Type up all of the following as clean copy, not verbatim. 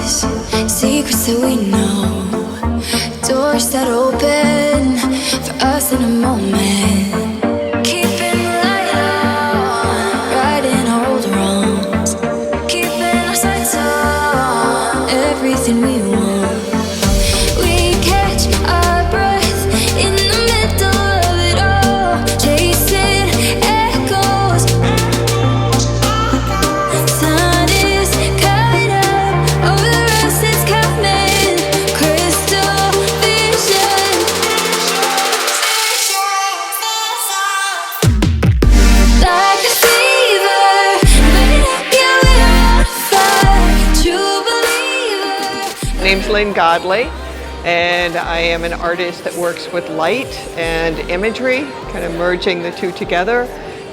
eyes, secrets that we know, doors that open for us in a moment. Keeping the light on, righting old wrongs, keeping our sights on everything we want. We catch our breath in the middle of it all, chasing echoes. Sun is coming up over the rest, it's coming. Crystal vision. Like a fever, burning up, yeah, we're on fire. True believer. My name's Lyn Godly, and I am an artist that works with light and imagery, kind of merging the two together.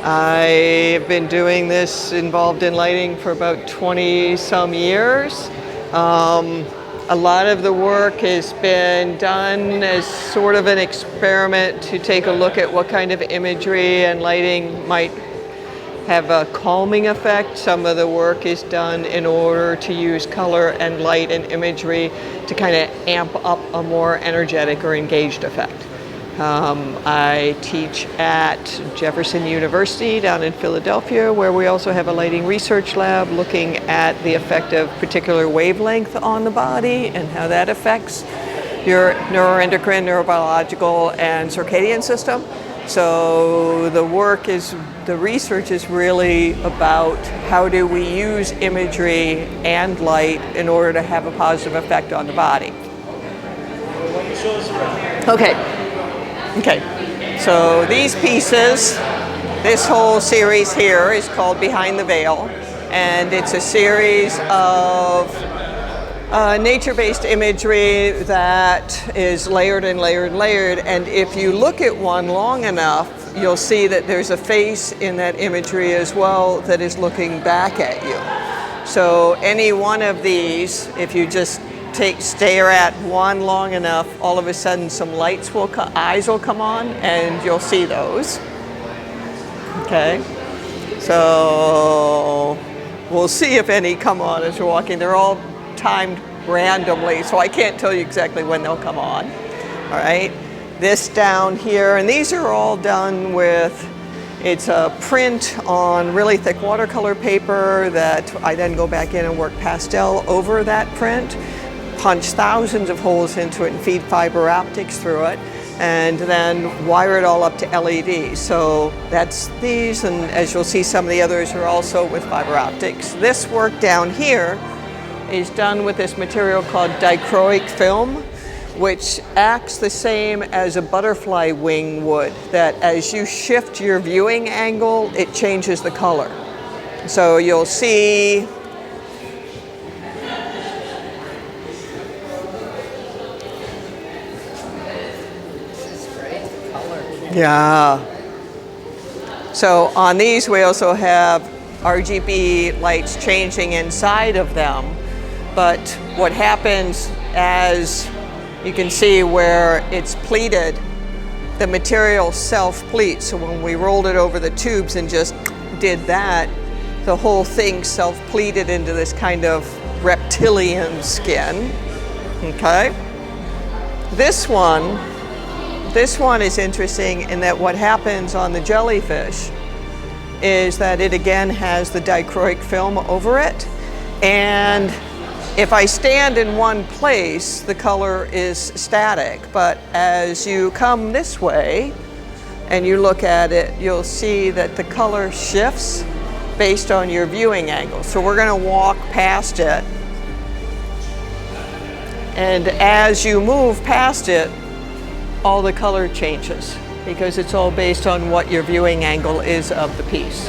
I've been doing this, involved in lighting, for about 20 some years. A lot of the work has been done as sort of an experiment to take a look at what kind of imagery and lighting might have a calming effect. Some of the work is done in order to use color and light and imagery to kind of amp up a more energetic or engaged effect. I teach at Jefferson University down in Philadelphia, where we also have a lighting research lab looking at the effect of particular wavelength on the body and how that affects your neuroendocrine, neurobiological, and circadian system. So the research is really about how do we use imagery and light in order to have a positive effect on the body. Okay, so these pieces, this whole series here is called Behind the Veil, and it's a series of nature-based imagery that is layered and layered and layered, and if you look at one long enough, you'll see that there's a face in that imagery as well that is looking back at you. So any one of these, if you just stare at one long enough, all of a sudden some eyes will come on, and you'll see those. Okay, so we'll see if any come on as we're walking. They're all timed randomly, so I can't tell you exactly when they'll come on. All right, this down here, and these are all done with, it's a print on really thick watercolor paper that I then go back in and work pastel over that print, punch thousands of holes into it and feed fiber optics through it, and then wire it all up to LEDs. So that's these, and as you'll see, some of the others are also with fiber optics. This work down here is done with this material called dichroic film, which acts the same as a butterfly wing would, that as you shift your viewing angle, it changes the color. So you'll see yeah. So on these we also have RGB lights changing inside of them, but what happens, as you can see where it's pleated, the material self-pleats. So when we rolled it over the tubes and just did that, the whole thing self-pleated into this kind of reptilian skin. Okay. This one is interesting in that what happens on the jellyfish is that it again has the dichroic film over it, and if I stand in one place, the color is static, but as you come this way and you look at it, you'll see that the color shifts based on your viewing angle. So we're going to walk past it, and as you move past it, all the color changes because it's all based on what your viewing angle is of the piece.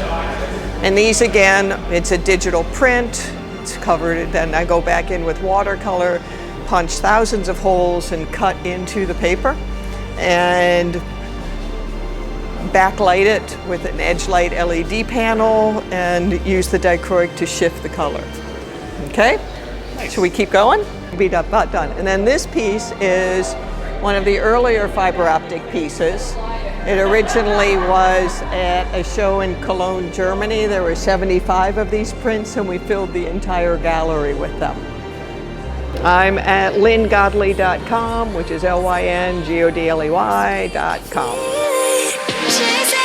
And these, again, it's a digital print. It's covered, then I go back in with watercolor, punch thousands of holes and cut into the paper, and backlight it with an edge light LED panel and use the dichroic to shift the color. Okay? Nice. Should we keep going? Be about done. And then this piece is one of the earlier fiber optic pieces. It originally was at a show in Cologne, Germany. There were 75 of these prints, and we filled the entire gallery with them. I'm at lyngodly.com, which is LynGodley.com.